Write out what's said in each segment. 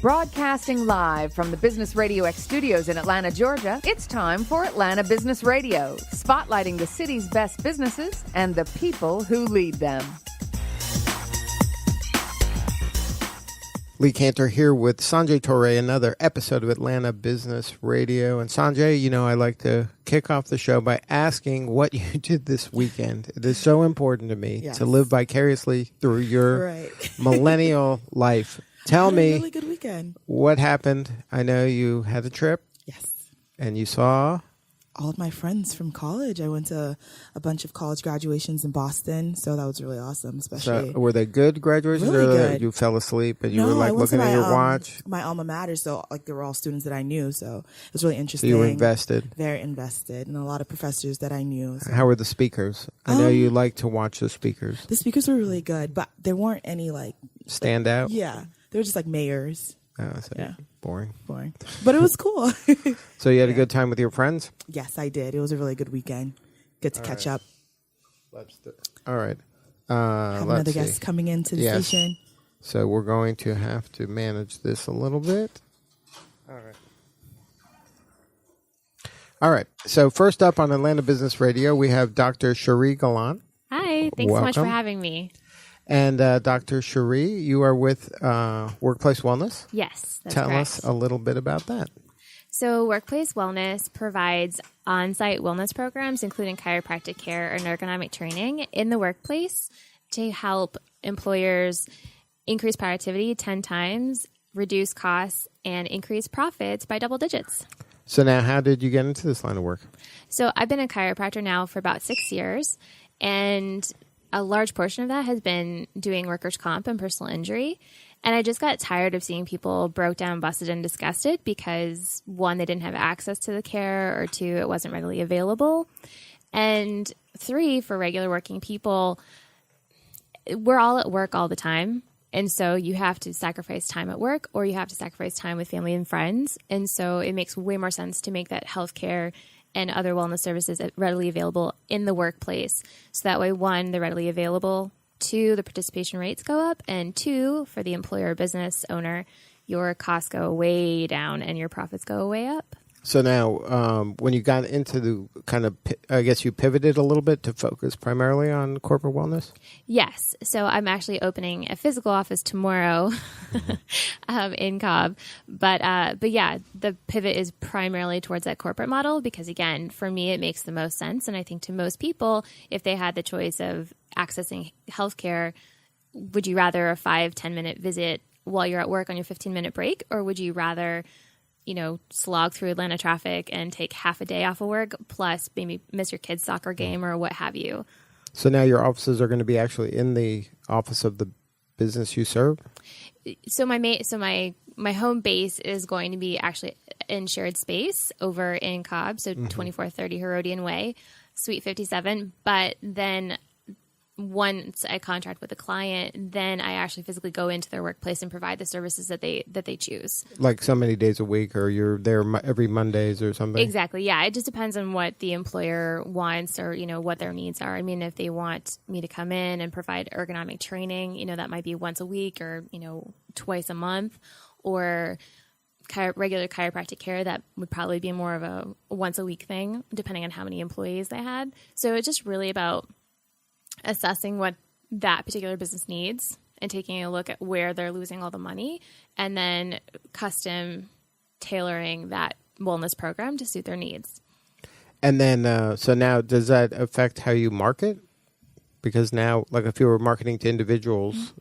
Broadcasting live from the Business Radio X studios in Atlanta, Georgia, it's time for Atlanta Business Radio, spotlighting the city's best businesses and the people who lead them. Lee Cantor here with Sanjay Torre, another episode of Atlanta Business Radio. And Sanjay, you know, I like to kick off the show by asking what you did this weekend. It is so important to me to live vicariously through your millennial life. Tell me, a really good weekend. What happened? I know you had a trip. Yes. And you saw? All of my friends from college. I went to a bunch of college graduations in Boston, so that was really awesome, especially. So were they good graduations? Really or good. You fell asleep and you were like looking at your watch? My alma mater, so like they were all students that I knew, so it was really interesting. So you were invested? Very invested, and a lot of professors that I knew. So. How were the speakers? I know you like to watch the speakers. The speakers were really good, but there weren't any like... Stand out? Yeah. They were just like mayors. Oh, so boring. But it was cool. So you had a good time with your friends? Yes, I did. It was a really good weekend. Good to catch up. All right. Have another guest coming into the station. So we're going to have to manage this a little bit. All right. So first up on Atlanta Business Radio, we have Dr. Cherie Gallant. Hi. Thanks so much for having me. And Dr. Cherie, you are with Workplace Wellness? Yes, that's Tell correct. us a little bit about that. So Workplace Wellness provides on-site wellness programs, including chiropractic care and ergonomic training in the workplace to help employers increase productivity 10 times, reduce costs, and increase profits by double digits. So now how did you get into this line of work? So I've been a chiropractor now for about 6 years, and a large portion of that has been doing workers' comp and personal injury. And I just got tired of seeing people broke down, busted, and disgusted because, one, they didn't have access to the care, or two, it wasn't readily available. And three, for regular working people, we're all at work all the time. And so you have to sacrifice time at work, or you have to sacrifice time with family and friends. And so it makes way more sense to make that healthcare and other wellness services readily available in the workplace. So that way, one, they're readily available. Two, the participation rates go up. And two, for the employer or business owner, your costs go way down and your profits go way up. So now, when you got into the kind of, I guess you pivoted a little bit to focus primarily on corporate wellness? Yes. So I'm actually opening a physical office tomorrow in Cobb. But yeah, the pivot is primarily towards that corporate model because, again, for me, it makes the most sense. And I think to most people, if they had the choice of accessing healthcare, would you rather a 5-10 minute visit while you're at work on your 15-minute break, or would you rather slog through Atlanta traffic and take half a day off of work, plus maybe miss your kid's soccer game or what have you? So now your offices are going to be actually in the office of the business you serve? So my home base is going to be actually in shared space over in Cobb, so 2430 Herodian Way, Suite 57. But then once I contract with a client, then I actually physically go into their workplace and provide the services that they choose. Like so many days a week, or you're there every Mondays or something? Exactly. Yeah. It just depends on what the employer wants, or, what their needs are. I mean, if they want me to come in and provide ergonomic training, that might be once a week or, twice a month, or regular chiropractic care, that would probably be more of a once a week thing, depending on how many employees they had. So it's just really about assessing what that particular business needs and taking a look at where they're losing all the money, and then custom tailoring that wellness program to suit their needs. And then, so now does that affect how you market? Because now, like if you were marketing to individuals,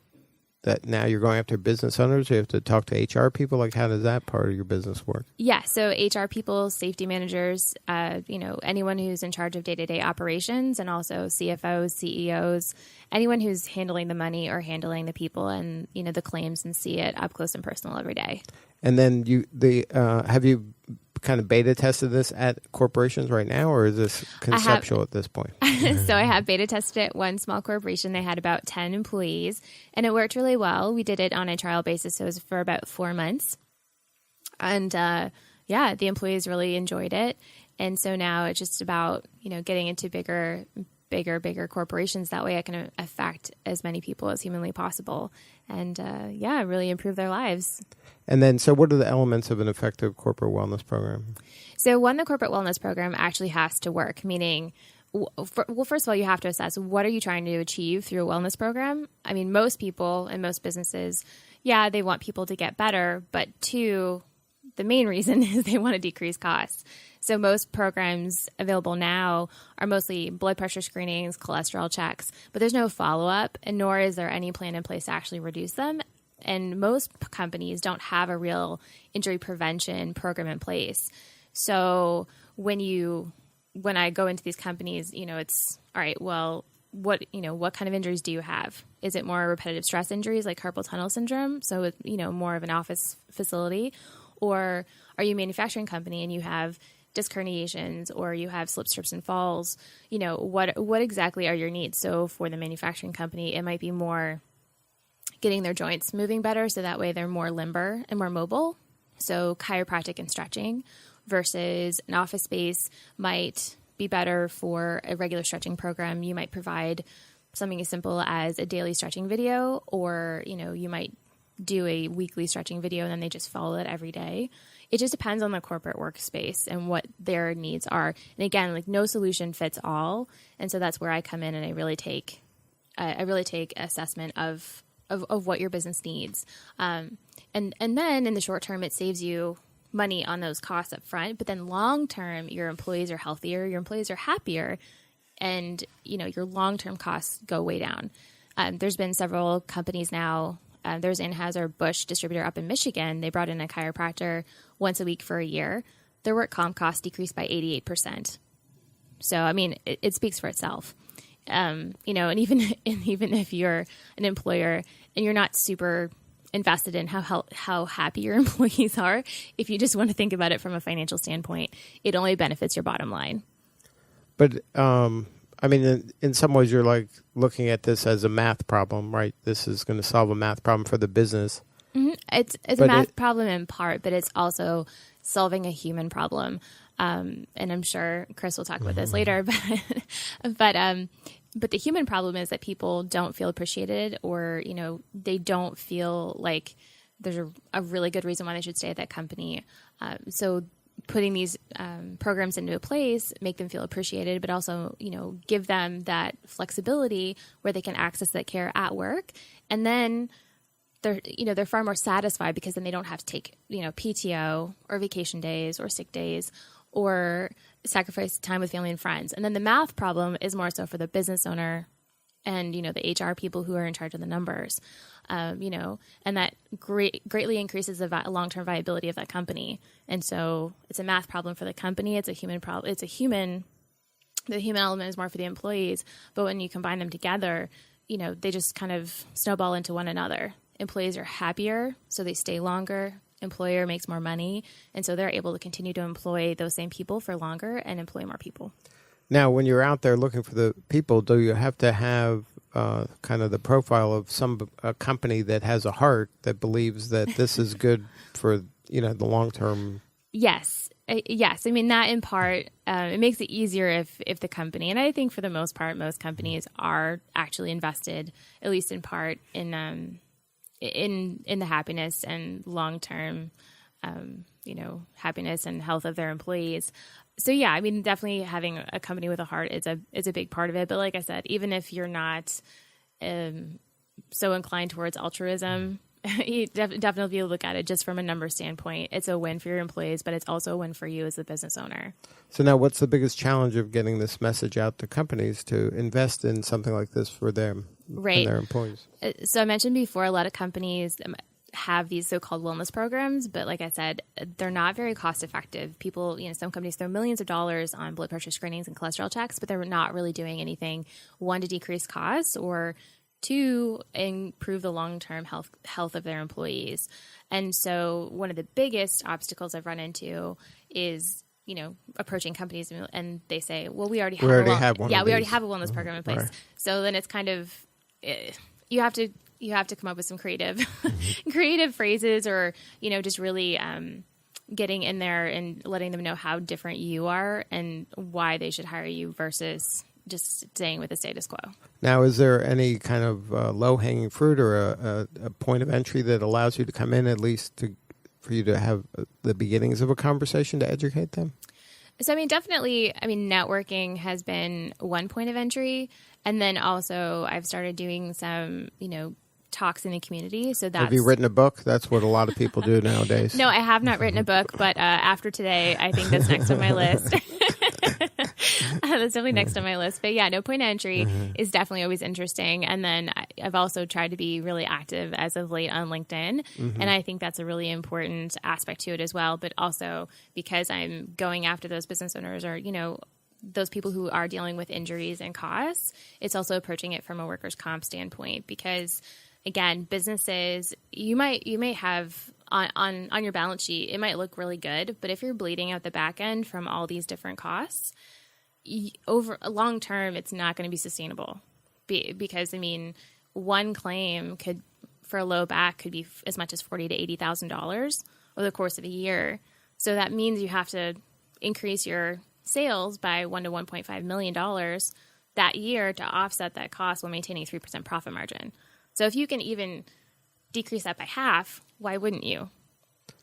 that now you're going after business owners, you have to talk to HR people. Like, how does that part of your business work? Yeah, so HR people, safety managers, anyone who's in charge of day-to-day operations, and also CFOs, CEOs, anyone who's handling the money or handling the people and, the claims, and see it up close and personal every day. And then have you kind of beta tested this at corporations right now, or is this conceptual at this point? So I have beta tested it at one small corporation. They had about 10 employees, and it worked really well. We did it on a trial basis, so it was for about 4 months. And the employees really enjoyed it. And so now it's just about, getting into bigger bigger corporations. That way I can affect as many people as humanly possible and, really improve their lives. And then, so what are the elements of an effective corporate wellness program? So the corporate wellness program actually has to work, meaning, well, first of all, you have to assess what are you trying to achieve through a wellness program. I mean, most people and most businesses, they want people to get better, but two, the main reason is they want to decrease costs. So most programs available now are mostly blood pressure screenings, cholesterol checks, but there's no follow-up, and nor is there any plan in place to actually reduce them. And most companies don't have a real injury prevention program in place. So when I go into these companies, it's all right, well, what kind of injuries do you have? Is it more repetitive stress injuries like carpal tunnel syndrome? So it's, more of an office facility, or are you a manufacturing company and you have disc herniations, or you have slips, trips, and falls? What exactly are your needs? So for the manufacturing company, it might be more getting their joints moving better, so that way they're more limber and more mobile. So chiropractic and stretching, versus an office space might be better for a regular stretching program. You might provide something as simple as a daily stretching video, or, you might do a weekly stretching video and then they just follow it every day. It just depends on the corporate workspace and what their needs are. And again, like, no solution fits all. And so that's where I come in and I really take assessment of what your business needs. And then in the short term, it saves you money on those costs up front, but then long term, your employees are healthier, your employees are happier, and your long term costs go way down. There's been several companies now. There's Anheuser-Busch distributor up in Michigan. They brought in a chiropractor once a week for a year. Their work comp costs decreased by 88%. So I mean, it speaks for itself. And even if you're an employer and you're not super invested in how happy your employees are, if you just want to think about it from a financial standpoint, it only benefits your bottom line. But I mean, in some ways, you're like looking at this as a math problem, right? This is going to solve a math problem for the business. Mm-hmm. It's a math problem in part, but it's also solving a human problem. And I'm sure Chris will talk about this later, but the human problem is that people don't feel appreciated, or, they don't feel like there's a really good reason why they should stay at that company. So putting these programs into place, make them feel appreciated, but also, give them that flexibility where they can access that care at work. And then they're far more satisfied, because then they don't have to take, PTO or vacation days or sick days, or sacrifice time with family and friends. And then the math problem is more so for the business owner and, the HR people who are in charge of the numbers, and that greatly increases the long-term viability of that company. And so it's a math problem for the company. It's a human problem. The human element is more for the employees. But when you combine them together, they just kind of snowball into one another. Employees are happier, so they stay longer. Employer makes more money, and so they're able to continue to employ those same people for longer and employ more people. Now, when you're out there looking for the people, do you have to have kind of the profile of a company that has a heart that believes that this is good for the long term? Yes. Yes. I mean, that in part, it makes it easier if the company, and I think for the most part, most companies are actually invested, at least in part, in the happiness and long-term, happiness and health of their employees. So yeah, I mean, definitely having a company with a heart is a big part of it. But like I said, even if you're not so inclined towards altruism, you definitely you look at it just from a number standpoint. It's a win for your employees, but it's also a win for you as the business owner. So now, what's the biggest challenge of getting this message out to companies to invest in something like this for them and their employees? So I mentioned before, a lot of companies have these so-called wellness programs, but like I said, they're not very cost effective. People, some companies throw millions of dollars on blood pressure screenings and cholesterol checks, but they're not really doing anything, one, to decrease costs, or two, improve the long-term health of their employees. And so one of the biggest obstacles I've run into is, approaching companies and they say, well, we already have a wellness program in place. Right. So then it's kind of, you have to come up with some creative phrases, or, just really getting in there and letting them know how different you are and why they should hire you versus just staying with the status quo. Now, is there any kind of low-hanging fruit or a point of entry that allows you to come in at least for you to have the beginnings of a conversation to educate them? So, definitely, networking has been one point of entry. And then also I've started doing some, talks in the community. So that's... Have you written a book? That's what a lot of people do nowadays. No, I have not written a book, but after today, I think that's next on my list. That's definitely next on my list. But yeah, no, point of entry is definitely always interesting. And then I've also tried to be really active as of late on LinkedIn. And I think that's a really important aspect to it as well. But also because I'm going after those business owners or, those people who are dealing with injuries and costs, it's also approaching it from a workers' comp standpoint because, again, businesses, you may have on your balance sheet, it might look really good, but if you're bleeding out the back end from all these different costs, over long term, it's not going to be sustainable because, one claim for a low back could be as much as $40,000 to $80,000 over the course of a year. So that means you have to increase your sales by $1 to $1.5 million that year to offset that cost while maintaining 3% profit margin. So if you can even decrease that by half, why wouldn't you?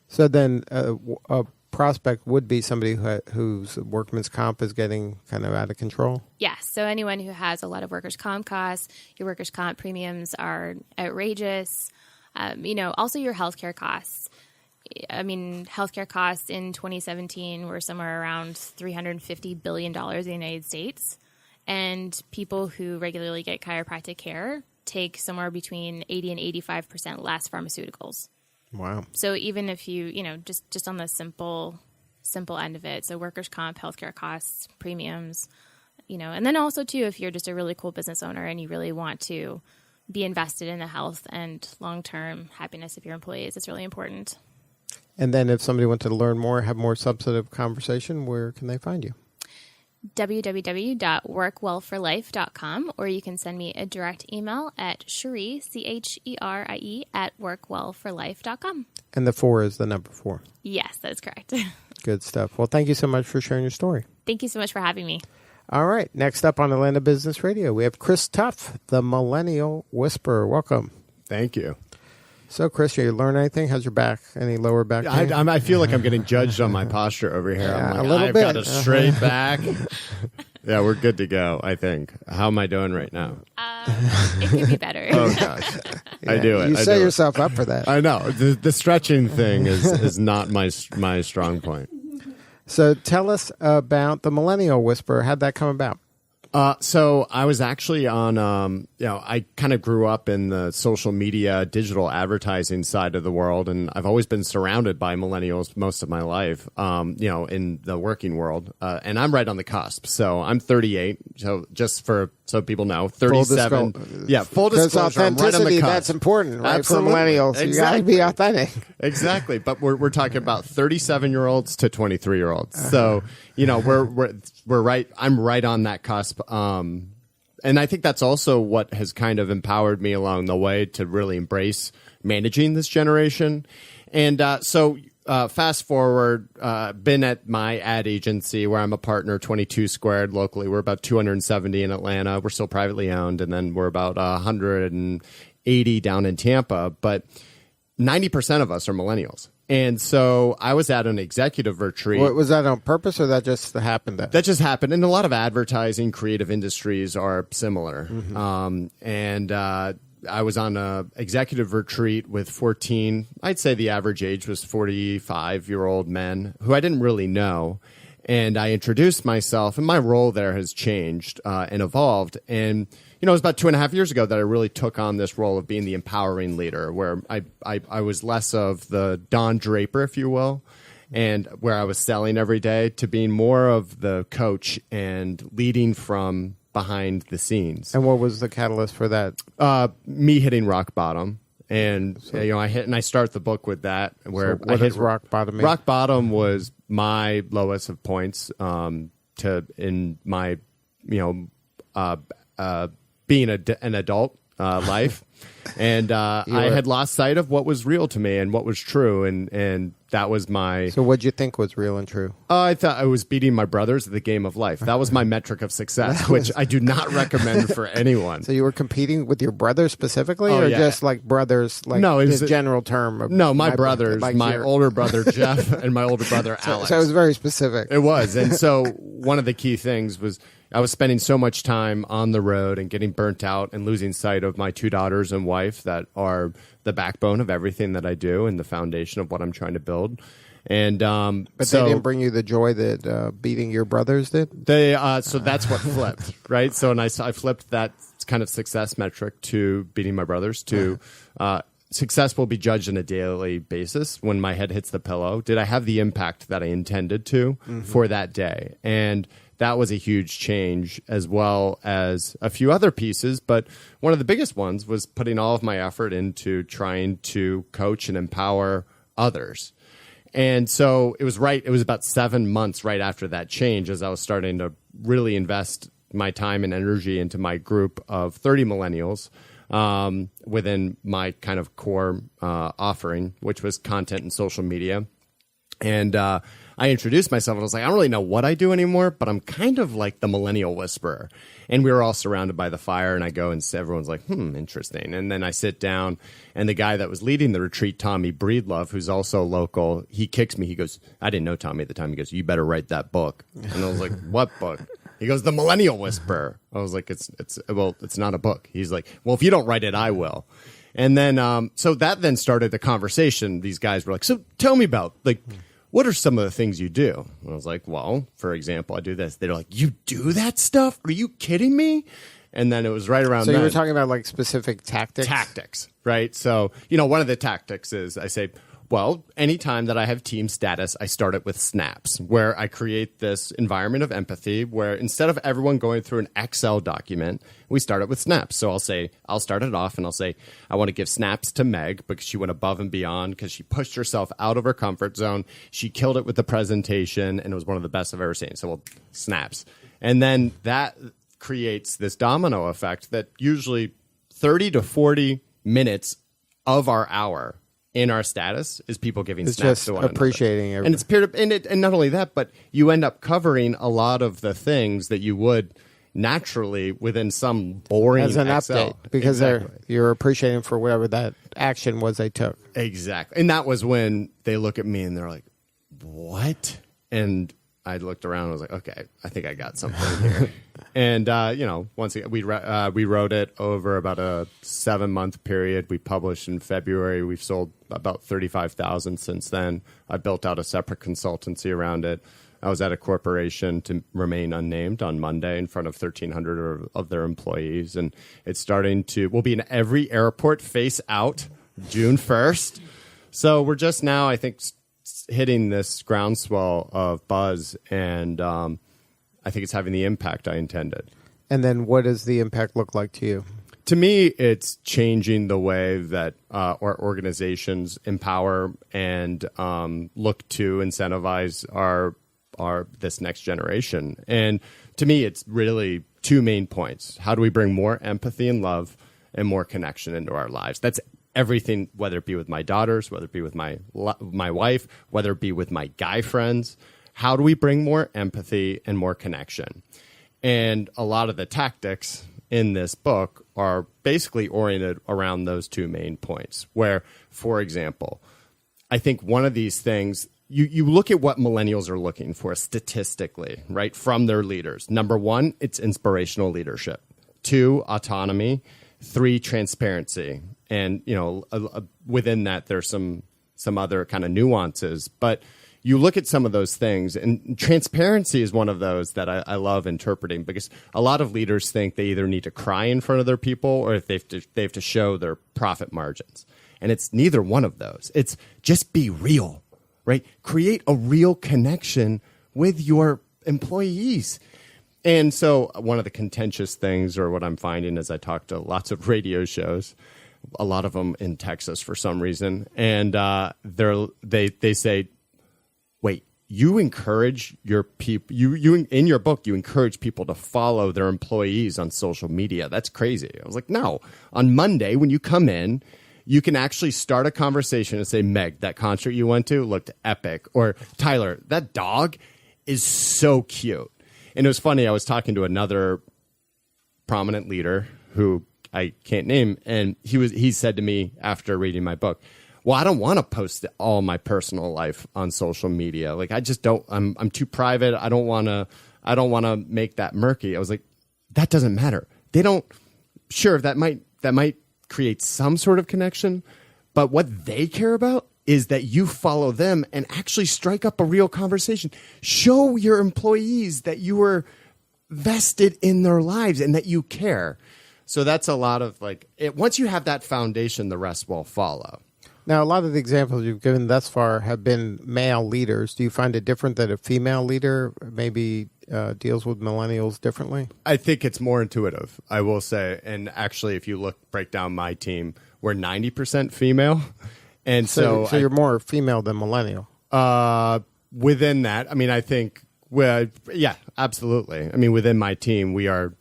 So then a prospect would be somebody whose workman's comp is getting kind of out of control? Yes. So anyone who has a lot of workers' comp costs, your workers' comp premiums are outrageous. Also your healthcare costs. Healthcare costs in 2017 were somewhere around $350 billion in the United States. And people who regularly get chiropractic care take somewhere between 80 and 85% less pharmaceuticals. Wow. So even if you, just on the simple end of it, so workers' comp, healthcare costs, premiums, and then also too, if you're just a really cool business owner and you really want to be invested in the health and long-term happiness of your employees, it's really important. And then if somebody wanted to learn more, have more substantive conversation, where can they find you? www.workwellforlife.com, or you can send me a direct email at Cherie, Cherie, at workwellforlife.com. And the 4 is the number 4. Yes, that's correct. Good stuff. Well, thank you so much for sharing your story. Thank you so much for having me. All right. Next up on Atlanta Business Radio, we have Chris Tuff, the Millennial Whisperer. Welcome. Thank you. So, Chris, you learn anything? How's your back? Any lower back pain? I feel like I'm getting judged on my posture over here. Yeah, I'm like, a little I've bit. got a straight back. Yeah, we're good to go, I think. How am I doing right now? It could be better. Oh, gosh. Yeah, I do it. You set yourself up for that. I know. The stretching thing is not my strong point. So tell us about the Millennial Whisperer. How'd that come about? So I was actually on, I kind of grew up in the social media, digital advertising side of the world, and I've always been surrounded by millennials most of my life, in the working world. And I'm right on the cusp. So I'm 38. So just so people know, 37. Full disclosure. I'm right on the cusp. That's important, right? Absolutely. For millennials. Exactly. You got to be authentic. Exactly. But we're talking about 37-year-olds to 23-year-olds. So, we're right. I'm right on that cusp. And I think that's also what has kind of empowered me along the way to really embrace managing this generation. And so fast forward, been at my ad agency where I'm a partner, 22squared locally. We're about 270 in Atlanta. We're still privately owned. And then we're about 180 down in Tampa. But 90% of us are millennials. And so I was at an executive retreat. Was that on purpose or that just happened? That just happened. And a lot of advertising, creative industries are similar. And I was on an executive retreat with 14, I'd say the average age was 45-year-old men who I didn't really know. And I introduced myself, and my role there has changed and evolved. And it was about 2.5 years ago that I really took on this role of being the empowering leader, where I was less of the Don Draper, if you will, and where I was selling every day, to being more of the coach and leading from behind the scenes. And what was the catalyst for that? Me hitting rock bottom. And I start the book with that. Where what does rock bottom mean? Rock bottom was my lowest of points in my being an adult life. And I had lost sight of what was real to me and what was true. And that was my... So what'd you think was real and true? I thought I was beating my brothers at the game of life. That was my metric of success, which I do not recommend for anyone. So you were competing with your brothers specifically, Oh, or yeah. just like brothers, like No, it was this general term? Of No, my brothers, like my your- older brother Jeff and my older brother Alex. So it was very specific. It was. And so one of the key things was I was spending so much time on the road and getting burnt out and losing sight of my 2 daughters and wife that are the backbone of everything that I do and the foundation of what I'm trying to build. And But so they didn't bring you the joy that beating your brothers did? they so that's what flipped, right? So and I flipped that kind of success metric to beating my brothers to success will be judged on a daily basis when my head hits the pillow. Did I have the impact that I intended to for that day? And that was a huge change, as well as a few other pieces. But one of the biggest ones was putting all of my effort into trying to coach and empower others. And so it was about 7 months right after that change as I was starting to really invest my time and energy into my group of 30 millennials within my kind of core offering, which was content and social media. And I introduced myself and I was like, I don't really know what I do anymore, but I'm kind of like the millennial whisperer. And we were all surrounded by the fire, and I go and everyone's like, interesting. And then I sit down, and the guy that was leading the retreat, Tommy Breedlove, who's also local, he kicks me. He goes, I didn't know Tommy at the time. He goes, you better write that book. And I was like, what book? He goes, The Millennial Whisperer. I was like, it's not a book. He's like, well, if you don't write it, I will. And then, so that then started the conversation. These guys were like, so tell me about, like, what are some of the things you do? And I was like, well, for example, I do this. They're like, you do that stuff? Are you kidding me? And then it was right around So you then. were talking about like specific tactics? Tactics, right? So, one of the tactics is I say, well, anytime that I have team status, I start it with snaps, where I create this environment of empathy where instead of everyone going through an Excel document, we start it with snaps. So I'll start it off and I'll say, I want to give snaps to Meg because she went above and beyond, because she pushed herself out of her comfort zone. She killed it with the presentation, and it was one of the best I've ever seen. So snaps. And then that creates this domino effect that usually 30 to 40 minutes of our hour in our status is people giving It's snaps just to one appreciating another. And it's and not only that, but you end up covering a lot of the things that you would naturally within some boring as an Excel. update, because Exactly. you're appreciating for whatever that action was they took. Exactly. And that was when they look at me and they're like, what? And I looked around and was like, okay, I think I got something here. And, once again, we wrote it over about a 7-month period. We published in February. We've sold about 35,000 since then. I built out a separate consultancy around it. I was at a corporation, to remain unnamed, on Monday in front of 1,300 of their employees. And it's we'll be in every airport face out June 1st. So we're just now, I think, hitting this groundswell of buzz, and I think it's having the impact I intended. And then what does the impact look like to you? To me, it's changing the way that our organizations empower and look to incentivize our this next generation. And to me, it's really 2 main points. How do we bring more empathy and love and more connection into our lives? That's everything, whether it be with my daughters, whether it be with my wife, whether it be with my guy friends. How do we bring more empathy and more connection? And a lot of the tactics in this book are basically oriented around those 2 main points, where, for example, I think one of these things, you look at what millennials are looking for statistically, right, from their leaders. Number 1, it's inspirational leadership. 2, autonomy. 3, transparency. And, within that, there's some other kind of nuances. But you look at some of those things, and transparency is one of those that I love interpreting, because a lot of leaders think they either need to cry in front of their people or if they have to show their profit margins. And it's neither one of those. It's just be real, right? Create a real connection with your employees. And so one of the contentious things, or what I'm finding as I talk to lots of radio shows, a lot of them in Texas for some reason, and they say, wait, you encourage your people, you in your book, you encourage people to follow their employees on social media. That's crazy. I was like, no, on Monday when you come in, you can actually start a conversation and say, Meg, that concert you went to looked epic. Or Tyler, that dog is so cute. And it was funny. I was talking to another prominent leader who I can't name. And he said to me after reading my book, well, I don't want to post all my personal life on social media. Like, I just don't, I'm too private. I don't want to make that murky. I was like, that doesn't matter. They don't, sure, that might create some sort of connection, but what they care about is that you follow them and actually strike up a real conversation. Show your employees that you are vested in their lives and that you care. So that's a lot of once you have that foundation, the rest will follow. Now, a lot of the examples you've given thus far have been male leaders. Do you find it different that a female leader maybe deals with millennials differently? I think it's more intuitive, I will say. And actually, if you break down my team, we're 90% female. And so you're more female than millennial. Within that, I mean, I think, yeah, absolutely. I mean, within my team, we're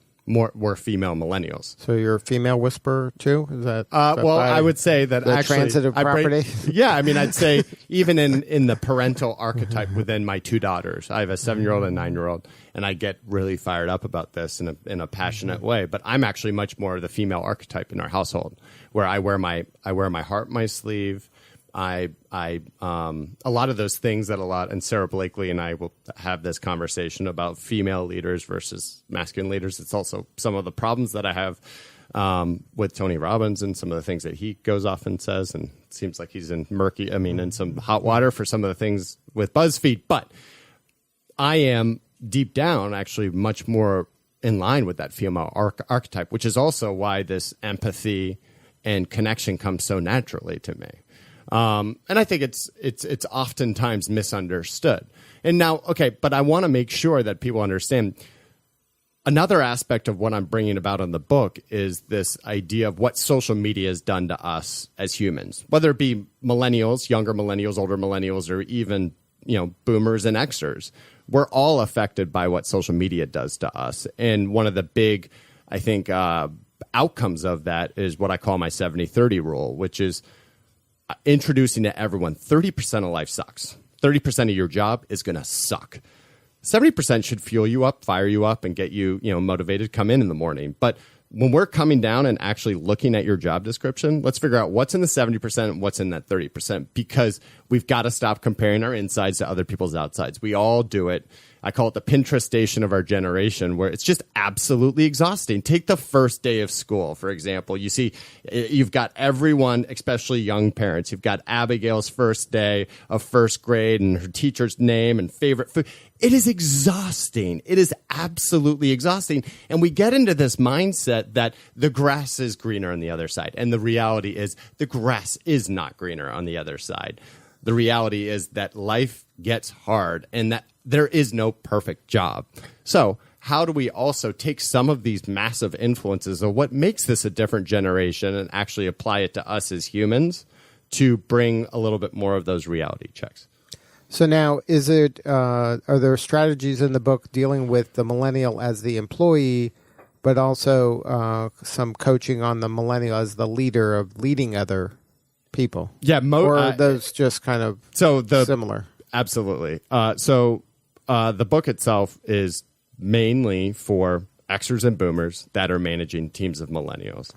female millennials. So you're a female whisperer too? Is that I would say that the actually transitive property? Yeah, I mean, I'd say even in the parental archetype within my two daughters, I have a 7-year-old and a 9-year-old, and I get really fired up about this in a passionate way. But I'm actually much more the female archetype in our household, where I wear my heart on my sleeve. A lot of those things and Sarah Blakely and I will have this conversation about female leaders versus masculine leaders. It's also some of the problems that I have with Tony Robbins and some of the things that he goes off and says, and it seems like he's in some hot water for some of the things with BuzzFeed. But I am deep down actually much more in line with that female archetype, which is also why this empathy and connection comes so naturally to me. And I think it's oftentimes misunderstood. And now, okay, but I want to make sure that people understand another aspect of what I'm bringing about in the book is this idea of what social media has done to us as humans, whether it be millennials, younger millennials, older millennials, or even, boomers and Xers. We're all affected by what social media does to us. And one of the big, I think, outcomes of that is what I call my 70-30 rule, which is introducing to everyone 30% of life sucks. 30% of your job is going to suck. 70% should fuel you up, fire you up, and get you, motivated, come in the morning. But when we're coming down and actually looking at your job description, let's figure out what's in the 70% and what's in that 30%, because we've got to stop comparing our insides to other people's outsides. We all do it. I call it the Pinterest station of our generation, where it's just absolutely exhausting. Take the first day of school, for example. You see, you've got everyone, especially young parents. You've got Abigail's first day of first grade and her teacher's name and favorite food. It is exhausting. It is absolutely exhausting. And we get into this mindset that the grass is greener on the other side. And the reality is the grass is not greener on the other side. The reality is that life gets hard and that there is no perfect job. So how do we also take some of these massive influences of what makes this a different generation and actually apply it to us as humans to bring a little bit more of those reality checks? So now, are there strategies in the book dealing with the millennial as the employee, but also some coaching on the millennial as the leader of leading other people? Yeah, or are those just kind of similar? Absolutely. So the book itself is mainly for Xers and Boomers that are managing teams of millennials.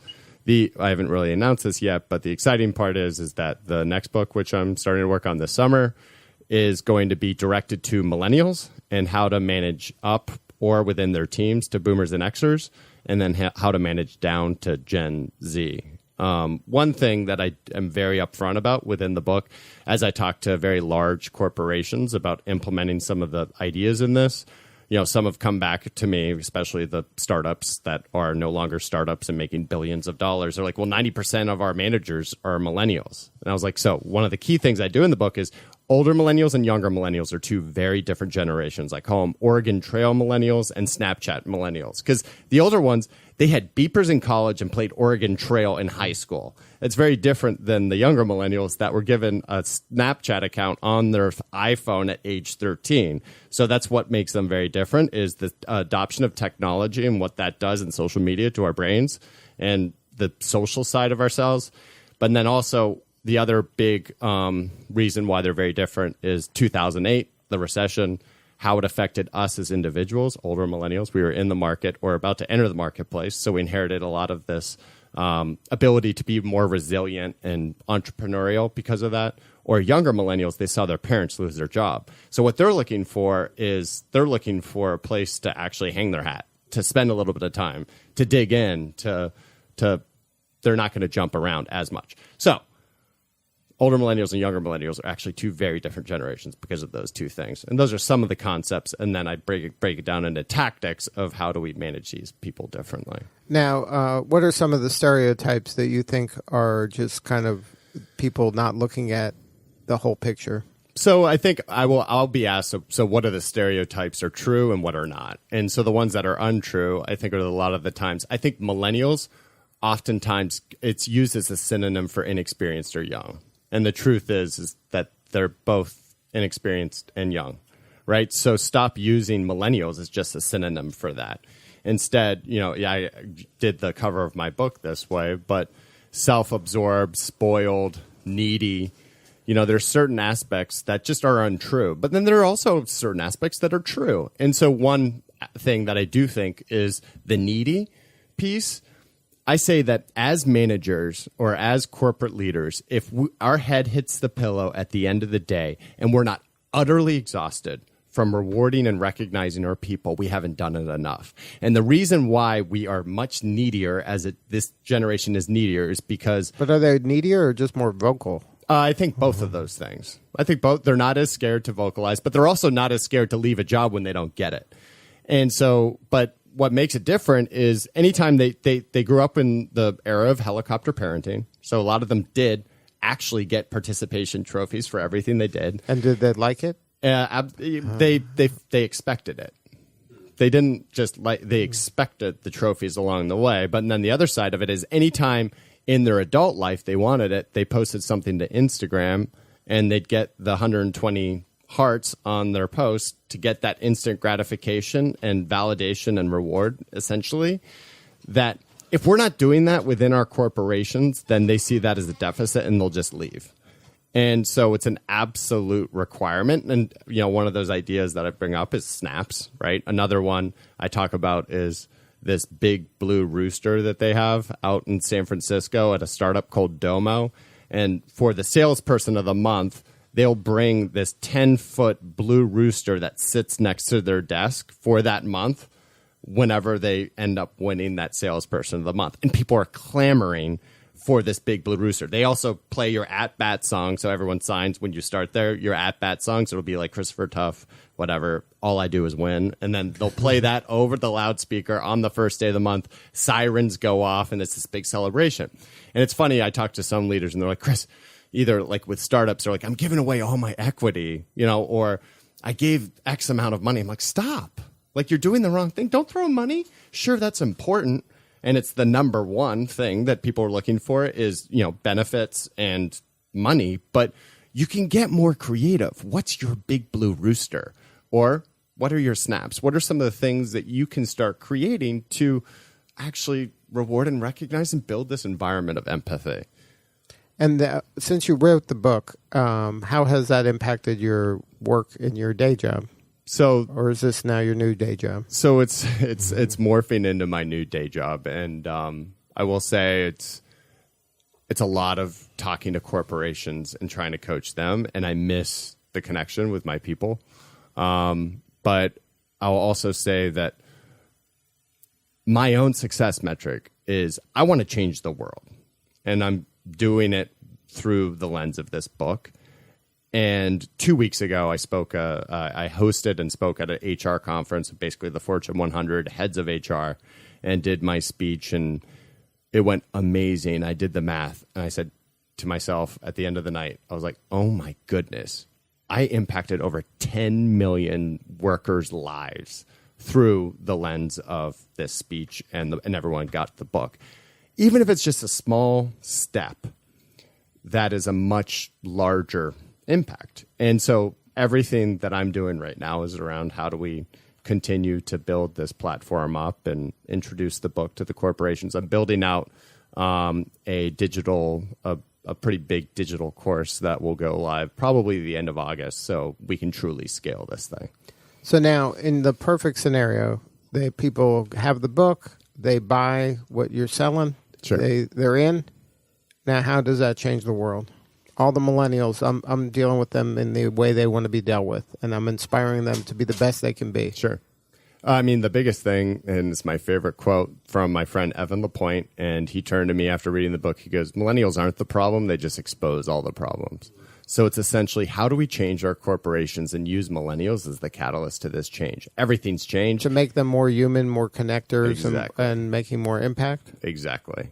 I haven't really announced this yet, but the exciting part is that the next book, which I'm starting to work on this summer, is going to be directed to millennials and how to manage up or within their teams to Boomers and Xers, and then how to manage down to Gen Z. One thing that I am very upfront about within the book, as I talk to very large corporations about implementing some of the ideas in this, some have come back to me, especially the startups that are no longer startups and making billions of dollars. They're like, well, 90% of our managers are millennials. And I was like, so one of the key things I do in the book is older millennials and younger millennials are two very different generations. I call them Oregon Trail millennials and Snapchat millennials, because the older ones, they had beepers in college and played Oregon Trail in high school. It's very different than the younger millennials that were given a Snapchat account on their iPhone at age 13. So that's what makes them very different, is the adoption of technology and what that does in social media to our brains and the social side of ourselves. But then also the other big reason why they're very different is 2008, the recession, how it affected us as individuals, older millennials. We were in the market or about to enter the marketplace, so we inherited a lot of this ability to be more resilient and entrepreneurial because of that. Or younger millennials, they saw their parents lose their job. So what they're looking for is they're looking for a place to actually hang their hat, to spend a little bit of time, to dig in, to they're not going to jump around as much. So older millennials and younger millennials are actually two very different generations because of those two things. And those are some of the concepts. And then I break it down into tactics of how do we manage these people differently. Now, what are some of the stereotypes that you think are just kind of people not looking at the whole picture? So I think I'll be asked, so what are the stereotypes are true and what are not? And so the ones that are untrue, I think are a lot of the times, I think millennials, oftentimes it's used as a synonym for inexperienced or young. And the truth is that they're both inexperienced and young, right? So stop using millennials as just a synonym for that. Instead, I did the cover of my book this way, but self-absorbed, spoiled, needy, there's certain aspects that just are untrue. But then there are also certain aspects that are true. And so one thing that I do think is the needy piece. I say that as managers or as corporate leaders, if our head hits the pillow at the end of the day and we're not utterly exhausted from rewarding and recognizing our people, we haven't done it enough. And the reason why we are much needier, this generation is needier, is because... But are they needier or just more vocal? I think both of those things. I think both. They're not as scared to vocalize, but they're also not as scared to leave a job when they don't get it. And so, but what makes it different is anytime they grew up in the era of helicopter parenting, so a lot of them did actually get participation trophies for everything they did. And did they like it? They expected it. They didn't just they expected the trophies along the way. But then the other side of it is anytime in their adult life they wanted it, they posted something to Instagram and they'd get the 120 hearts on their post to get that instant gratification and validation and reward, essentially. That if we're not doing that within our corporations, then they see that as a deficit and they'll just leave. And so it's an absolute requirement. And, one of those ideas that I bring up is snaps, right? Another one I talk about is this big blue rooster that they have out in San Francisco at a startup called Domo. And for the salesperson of the month, they'll bring this 10-foot blue rooster that sits next to their desk for that month whenever they end up winning that salesperson of the month. And people are clamoring for this big blue rooster. They also play your at-bat song, so everyone signs when you start there, your at-bat song. So it'll be like Christopher Tuff, whatever, All I Do Is Win. And then they'll play that over the loudspeaker on the first day of the month. Sirens go off, and it's this big celebration. And it's funny, I talked to some leaders, and they're like, Chris, either like with startups, they're like, I'm giving away all my equity, or I gave X amount of money. I'm like, stop. Like, you're doing the wrong thing. Don't throw money. Sure, that's important. And it's the number one thing that people are looking for is, benefits and money. But you can get more creative. What's your big blue rooster? Or what are your snaps? What are some of the things that you can start creating to actually reward and recognize and build this environment of empathy? And since you wrote the book, how has that impacted your work in your day job? Or is this now your new day job? So it's morphing into my new day job, and I will say it's a lot of talking to corporations and trying to coach them, and I miss the connection with my people. But I'll also say that my own success metric is I want to change the world, and I'm doing it through the lens of this book. And 2 weeks ago, I hosted and spoke at an HR conference, basically the Fortune 100 heads of HR, and did my speech, and it went amazing. I did the math, and I said to myself at the end of the night, I was like, oh my goodness, I impacted over 10 million workers' lives through the lens of this speech, and everyone got the book. Even if it's just a small step, that is a much larger impact. And so everything that I'm doing right now is around how do we continue to build this platform up and introduce the book to the corporations. I'm building out a pretty big digital course that will go live probably the end of August, so we can truly scale this thing. So now, in the perfect scenario, people have the book, they buy what you're selling, Sure. They're in. Now, how does that change the world? All the millennials, I'm dealing with them in the way they want to be dealt with, and I'm inspiring them to be the best they can be. Sure. I mean, the biggest thing, and it's my favorite quote from my friend Evan Lapointe, and he turned to me after reading the book. He goes, millennials aren't the problem. They just expose all the problems. So it's essentially, how do we change our corporations and use millennials as the catalyst to this change? Everything's changed. To make them more human, more connectors, Exactly. and making more impact? Exactly.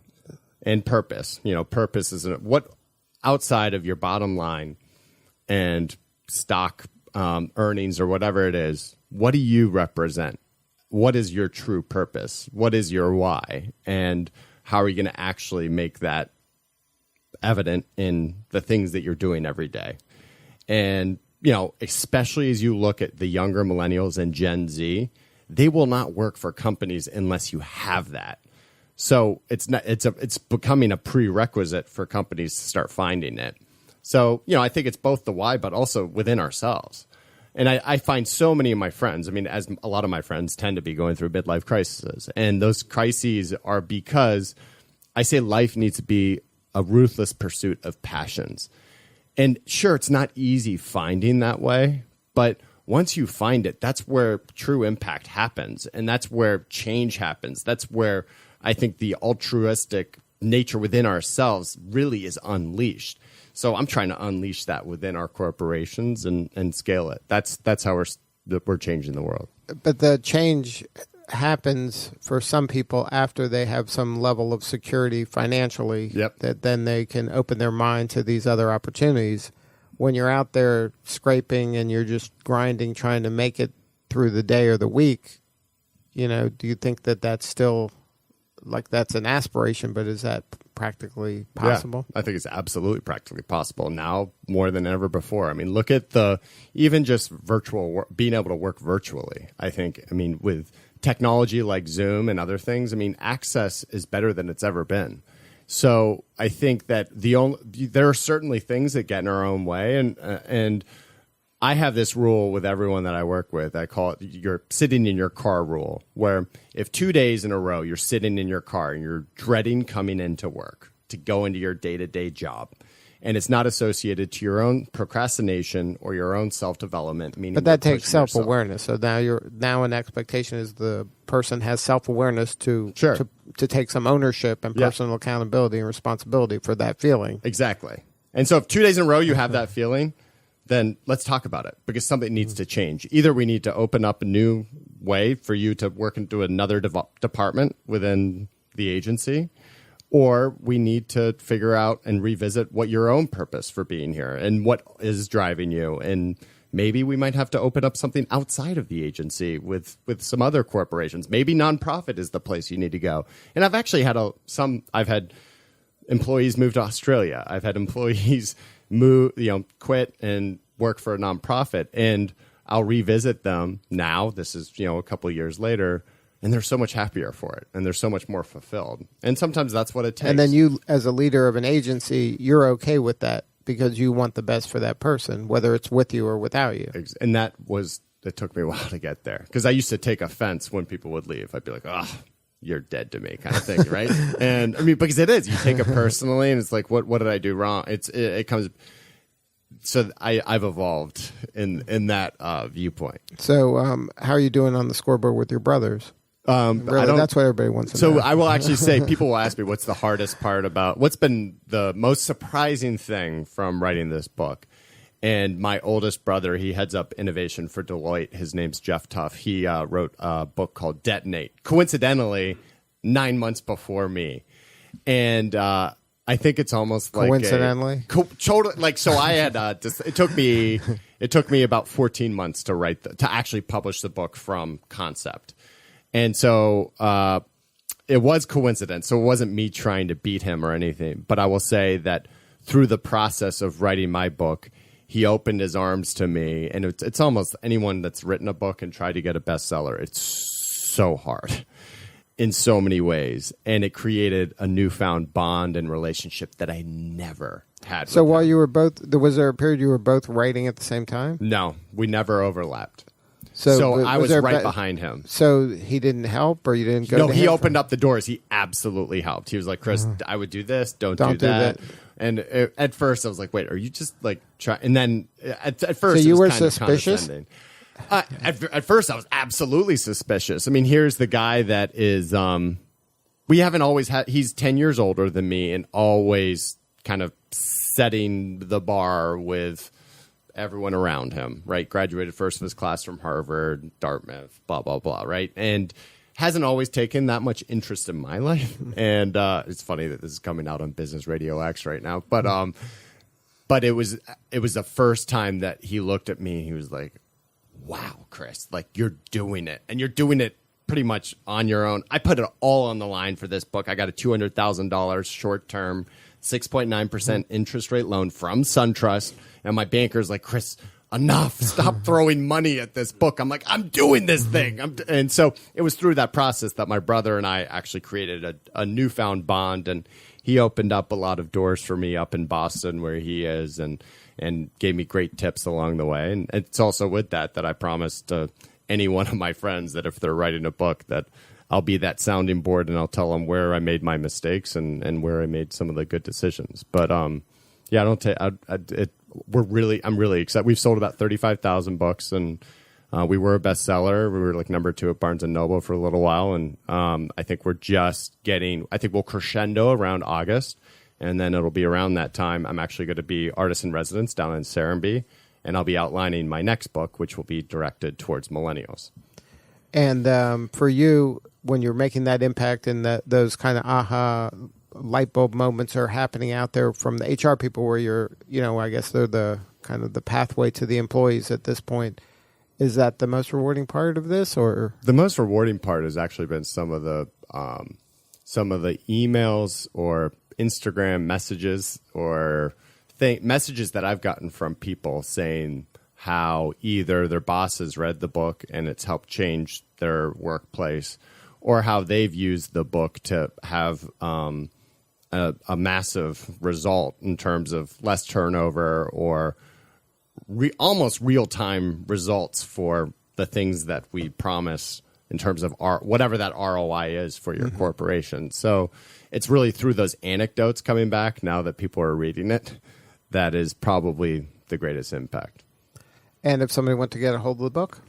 And purpose. Purpose is what outside of your bottom line and stock earnings or whatever it is, what do you represent? What is your true purpose? What is your why? And how are you going to actually make that evident in the things that you're doing every day? And, especially as you look at the younger millennials and Gen Z, they will not work for companies unless you have that. So it's becoming a prerequisite for companies to start finding it. So, I think it's both the why, but also within ourselves. And I find so many of my friends, as a lot of my friends tend to be going through midlife crises. And those crises are because I say life needs to be a ruthless pursuit of passions. And sure, it's not easy finding that way, but once you find it, that's where true impact happens. And that's where change happens. That's where I think the altruistic nature within ourselves really is unleashed. So I'm trying to unleash that within our corporations and scale it. That's how we're changing the world. But the change happens for some people after they have some level of security financially. Yep. That then they can open their mind to these other opportunities. When you're out there scraping and you're just grinding, trying to make it through the day or the week, do you think that that's still that's an aspiration, but is that practically possible? Yeah, I think it's absolutely practically possible now more than ever before. Look at even just virtual work, being able to work virtually. With technology like Zoom and other things, access is better than it's ever been. So I think that there are certainly things that get in our own way, and I have this rule with everyone that I work with. I call it your sitting in your car rule, where if 2 days in a row you're sitting in your car and you're dreading coming into work to go into your day-to-day job, and it's not associated to your own procrastination or your own self-development. But that takes self-awareness. So now an expectation is the person has self-awareness to take some ownership and personal accountability and responsibility for that feeling. Exactly. And so if 2 days in a row you have that feeling, then let's talk about it, because something needs to change. Either we need to open up a new way for you to work into another department within the agency, or we need to figure out and revisit what your own purpose for being here and what is driving you. And maybe we might have to open up something outside of the agency with some other corporations. Maybe nonprofit is the place you need to go. And I've actually had I've had employees move to Australia. I've had employees quit and work for a nonprofit, and I'll revisit them now. This is, a couple of years later, and they're so much happier for it, and they're so much more fulfilled. And sometimes that's what it takes. And then you, as a leader of an agency, you're okay with that because you want the best for that person, whether it's with you or without you. And it took me a while to get there, because I used to take offense when people would leave. I'd be like, oh, you're dead to me, kind of thing, right? And because it is, you take it personally, and it's like, what did I do wrong? It comes. So I've evolved in that viewpoint. So how are you doing on the scoreboard with your brothers? Really, that's what everybody wants to know. So I will actually say, people will ask me what's the hardest part about, what's been the most surprising thing from writing this book. And my oldest brother, he heads up innovation for Deloitte. His name's Jeff Tuff. He wrote a book called Detonate, coincidentally, 9 months before me. And I think it's almost like coincidentally. Totally. Like, so I had it took me about 14 months to to actually publish the book from concept, and so it was coincidence. So it wasn't me trying to beat him or anything. But I will say that through the process of writing my book, he opened his arms to me, and it's almost anyone that's written a book and tried to get a bestseller. It's so hard in so many ways, and it created a newfound bond and relationship that I never had. So while you were both, was there a period you were both writing at the same time? No, we never overlapped. So I was right behind him. So he didn't help, or you didn't go? No, to he him opened up the doors. He absolutely helped. He was like, Chris, I would do this. Don't do that. And at first, I was like, wait, are you just like trying? And then at first, so you it was were kind of suspicious. At first, I was absolutely suspicious. I mean, here's the guy that is. We haven't always had. He's 10 years older than me, and always kind of setting the bar with everyone around him. Right, graduated first of his class from Harvard, Dartmouth, blah blah blah. Right, and hasn't always taken that much interest in my life. And it's funny that this is coming out on Business Radio X right now, but it was the first time that he looked at me and he was like, wow, Chris, like you're doing it, and you're doing it pretty much on your own. I put it all on the line for this book. I got a $200,000 short-term 6.9% interest rate loan from SunTrust, and my banker's like, Chris, enough. Stop throwing money at this book. I'm like, I'm doing this thing. And so it was through that process that my brother and I actually created a newfound bond, and he opened up a lot of doors for me up in Boston where he is, and gave me great tips along the way. And it's also with that I promised to any one of my friends that if they're writing a book, that I'll be that sounding board, and I'll tell them where I made my mistakes and where I made some of the good decisions. But yeah, I don't take it. I'm really excited. We've sold about 35,000 books, and we were a bestseller. We were like number 2 at Barnes & Noble for a little while, and I think we're just getting. I think we'll crescendo around August, and then it'll be around that time. I'm actually going to be artist in residence down in Serenbe, and I'll be outlining my next book, which will be directed towards millennials. And for you, when you're making that impact and those kind of aha light bulb moments are happening out there from the HR people where you're, I guess they're the kind of the pathway to the employees at this point. Is that the most rewarding part of this, or? The most rewarding part has actually been some of the emails or Instagram messages or messages that I've gotten from people saying how either their bosses read the book and it's helped change their workplace, or how they've used the book to have a massive result in terms of less turnover or almost real-time results for the things that we promise in terms of whatever that ROI is for your corporation. So it's really through those anecdotes coming back now that people are reading it that is probably the greatest impact. And if somebody wants to get a hold of the book?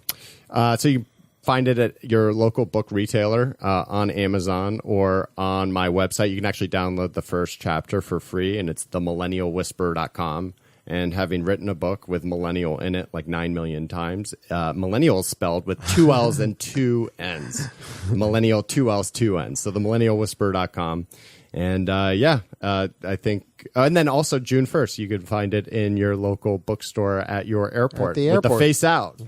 So you find it at your local book retailer, on Amazon, or on my website. You can actually download the first chapter for free, and it's themillennialwhisperer.com. And having written a book with millennial in it like 9 million times, millennial is spelled with 2 L's and 2 N's. Millennial, 2 L's, 2 N's. So themillennialwhisperer.com. And I think, and then also June 1st, you can find it in your local bookstore at your airport, with the face out.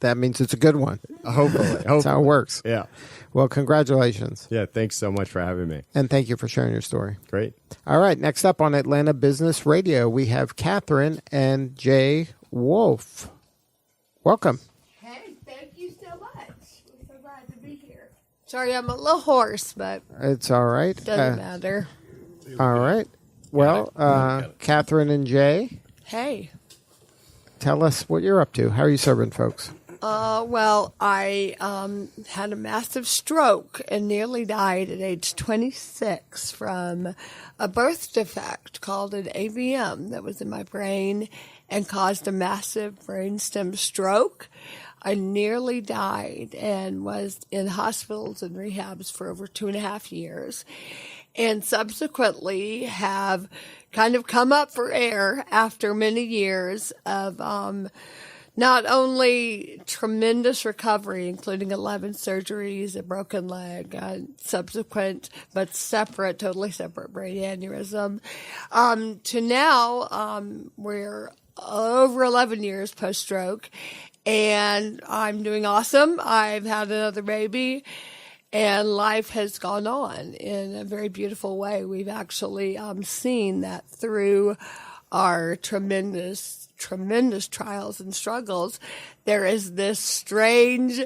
That means it's a good one. Hopefully. That's how it works. Yeah. Well, congratulations. Yeah, thanks so much for having me. And thank you for sharing your story. Great. All right, next up on Atlanta Business Radio, we have Katherine and Jay Wolf. Welcome. Hey, thank you so much. We're so glad to be here. Sorry, I'm a little hoarse, but it's all right. Doesn't matter. All right. Well, Katherine and Jay. Hey. Tell us what you're up to. How are you serving folks? Well, I had a massive stroke and nearly died at age 26 from a birth defect called an AVM that was in my brain and caused a massive brainstem stroke. I nearly died and was in hospitals and rehabs for over 2.5 years, and subsequently have kind of come up for air after many years of not only tremendous recovery, including 11 surgeries, a broken leg, subsequent but totally separate brain aneurysm, to now we're over 11 years post-stroke, and I'm doing awesome. I've had another baby, and life has gone on in a very beautiful way. We've actually seen that through our tremendous trials and struggles, there is this strange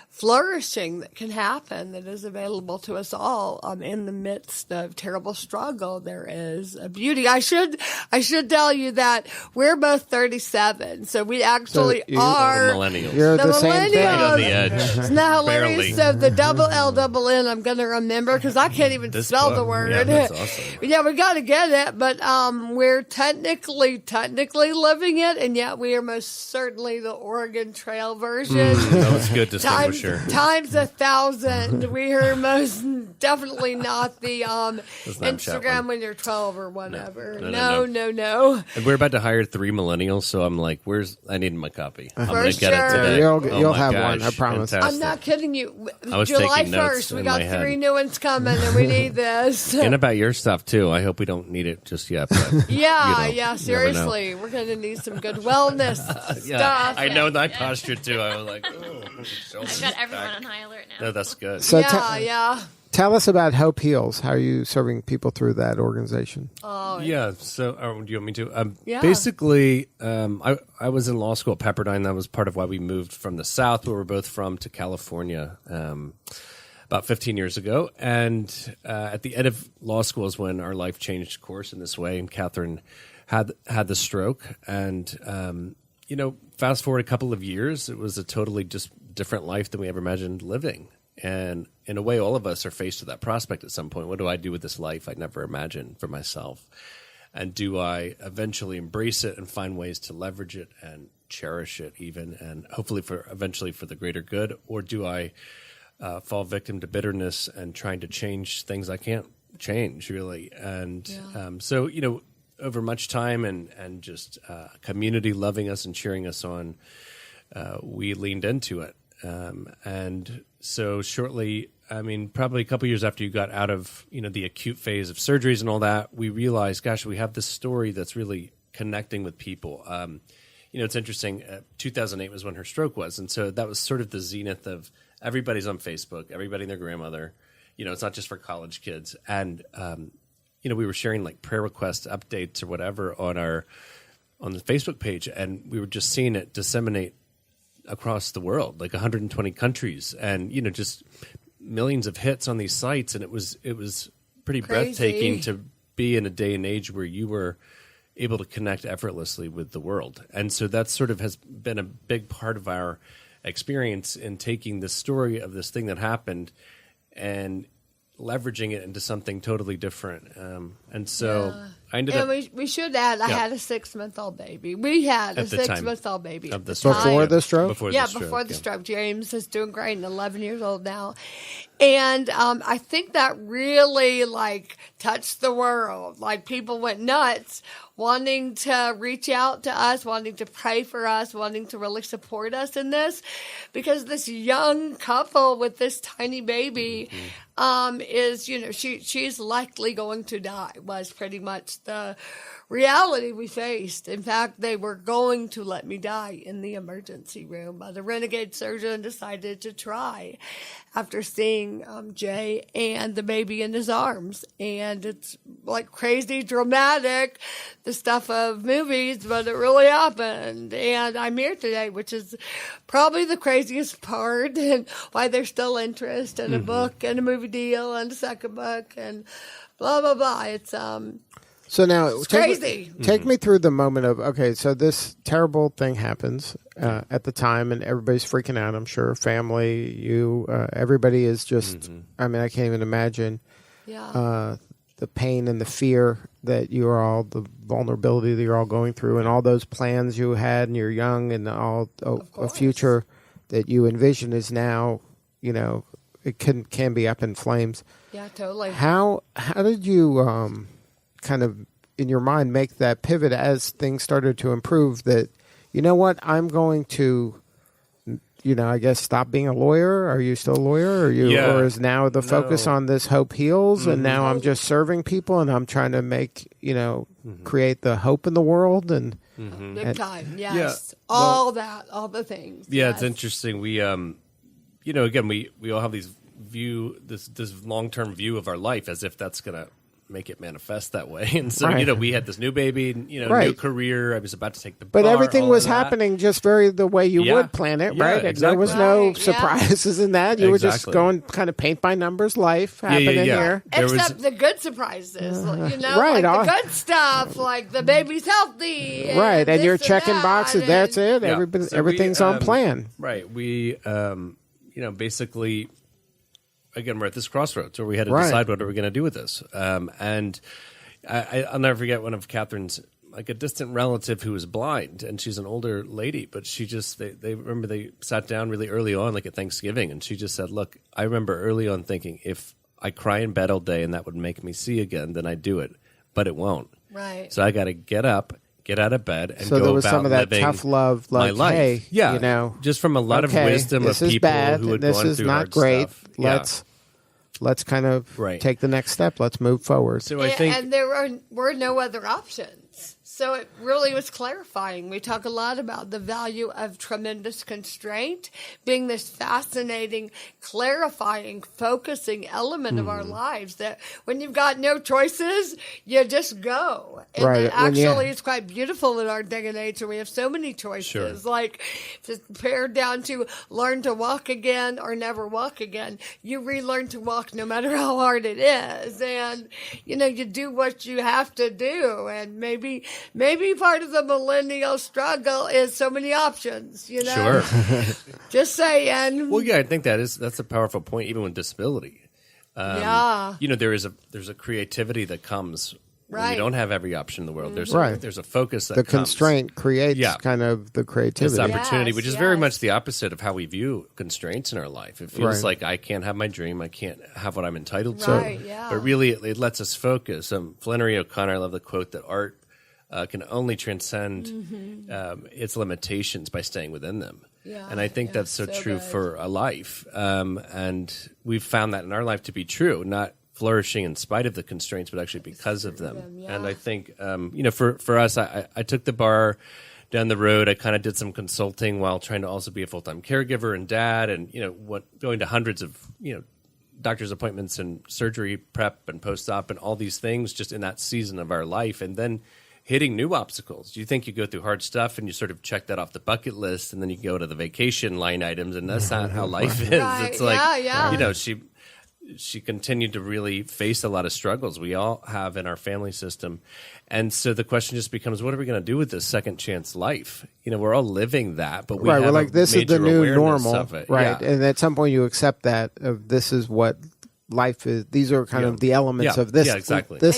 flourishing that can happen that is available to us all in the midst of terrible struggle. There is a beauty. I should tell you that we're both 37, so we actually are the millennials. You're the the same thing. Right on the edge. Isn't that hilarious? Barely. So the double L double N I'm going to remember because I can't even This spell book. the word. Yeah, that's awesome. Yeah, we got to get it, but we're technically living it, and yet we are most certainly the Oregon Trail version. That was good distinguisher. Times 1,000. We are most definitely not the Instagram when you're 12 or whatever. No. And we're about to hire 3 millennials, so I'm like, I need my copy. I'm For going to get it sure. today. You'll my have gosh, one, I promise. fantastic. I'm not kidding you. I was July taking notes 1st, we in got my head. 3 new ones coming, and we need this. And about your stuff, too. I hope we don't need it just yet. But, Yeah, you know, seriously. We're going to need some good wellness stuff. I know that posture, too. I was like, oh. I've got everyone on high alert now. No, that's good. So Yeah. tell us about Hope Heals. How are you serving people through that organization? Yeah. So, do you want me to? Yeah. Basically, I was in law school at Pepperdine. That was part of why we moved from the South, where we're both from, to California about 15 years ago. And at the end of law school is when our life changed course in this way. And Katherine had the stroke. And, fast forward a couple of years, it was a totally just different life than we ever imagined living. And in a way, all of us are faced with that prospect at some point. What do I do with this life I never imagined for myself? And do I eventually embrace it and find ways to leverage it and cherish it even, and hopefully eventually for the greater good? Or do I fall victim to bitterness and trying to change things I can't change, really? And so, over much time and just community loving us and cheering us on, we leaned into it. And so shortly, probably a couple years after you got out of, the acute phase of surgeries and all that, we realized, gosh, we have this story that's really connecting with people. It's interesting. 2008 was when her stroke was. And so that was sort of the zenith of everybody's on Facebook, everybody and their grandmother. It's not just for college kids. And, we were sharing like prayer request updates or whatever on the Facebook page. And we were just seeing it disseminate across the world, like 120 countries, and just millions of hits on these sites. And it was pretty breathtaking to be in a day and age where you were able to connect effortlessly with the world. And so that sort of has been a big part of our experience in taking the story of this thing that happened and leveraging it into something totally different. And so I ended up... we should add, I had a 6-month-old baby. We had a 6-month-old baby. Before the stroke? Before the stroke. James is doing great and 11 years old now. And I think that really, touched the world. People went nuts wanting to reach out to us, wanting to pray for us, wanting to really support us in this. Because this young couple with this tiny baby is, she's likely going to die, was pretty much the reality we faced. In fact, they were going to let me die in the emergency room, but the renegade surgeon decided to try after seeing Jay and the baby in his arms. And it's crazy dramatic, the stuff of movies, but it really happened. And I'm here today, which is probably the craziest part, and why there's still interest in a book and a movie deal and a second book and blah, blah, blah. It's So now, it's crazy. Take me through the moment of, okay, so this terrible thing happens at the time, and everybody's freaking out, I'm sure. Family, you, everybody is just, I can't even imagine the pain and the fear that the vulnerability that you're all going through, and all those plans you had, and you're young, and all a future that you envision is now, it can be up in flames. Yeah, totally. How did you kind of in your mind make that pivot as things started to improve, that you know what, I'm going to, I guess stop being a lawyer. Are you still a lawyer? Or is now the focus on this Hope Heals, and now I'm just serving people, and I'm trying to make, create the hope in the world, and big time, yes. Yeah. All the things. Yeah, yes. it's interesting. We, again, we all have this long-term view of our life as if that's going to make it manifest that way. And so, we had this new baby, new career. I was about to take the bar. But everything was all of that. happening just very the way you would plan it, Yeah, right? exactly. There was no surprises in that. You were just Exactly. going kind of paint by numbers life happening here. Except the good surprises, right, like the good stuff, like the baby's healthy. Right, and you're this checking that, boxes. That's it. Yeah. Everything's on plan. Right. We, basically, again, we're at this crossroads where we had to decide what are we going to do with this. And I'll never forget one of Katherine's, like a distant relative who was blind, and she's an older lady, but she just, they remember they sat down really early on, like at Thanksgiving, and she just said, look, I remember early on thinking, if I cry in bed all day and that would make me see again, then I do it, but it won't. Right. So I got to get up, get out of bed, and So go there was about some of that living tough love, my like, life. hey, Yeah, just from a lot of wisdom this of is people bad, who had this gone is through not hard great. stuff. Let's kind of take the next step. Let's move forward. So I think, and there were no other options. So it really was clarifying. We talk a lot about the value of tremendous constraint being this fascinating, clarifying, focusing element of our lives, that when you've got no choices, you just go. And Right. that actually it's quite beautiful in our day and age where we have so many choices. Like just pared down to learn to walk again or never walk again. You relearn to walk no matter how hard it is. And, you do what you have to do. And maybe part of the millennial struggle is so many options, Sure. Just saying. Well, yeah, I think that's a powerful point, even with disability. There's a creativity that comes when you don't have every option in the world. There's a focus that the comes. constraint creates kind of the creativity. This opportunity, which is very much the opposite of how we view constraints in our life. It feels like I can't have my dream, I can't have what I'm entitled to. Right, yeah. But really, it lets us focus. Flannery O'Connor, I love the quote that art can only transcend its limitations by staying within them. Yeah, and I think that's so true good. for a life. And we've found that in our life to be true, not flourishing in spite of the constraints, but actually because of them. And I think, for us, I took the bar down the road. I kind of did some consulting while trying to also be a full-time caregiver and dad, and, going to hundreds of, doctor's appointments and surgery prep and post-op and all these things just in that season of our life. And then hitting new obstacles. You think you go through hard stuff and you sort of check that off the bucket list, and then you go to the vacation line items, and that's not how life is. Right. It's like, she continued to really face a lot of struggles we all have in our family system. And so the question just becomes, what are we going to do with this second chance life? We're all living that, but we have we're like, this is the new awareness normal, of it. right? Yeah. And at some point you accept that this is what life is. These are kind of the elements of this,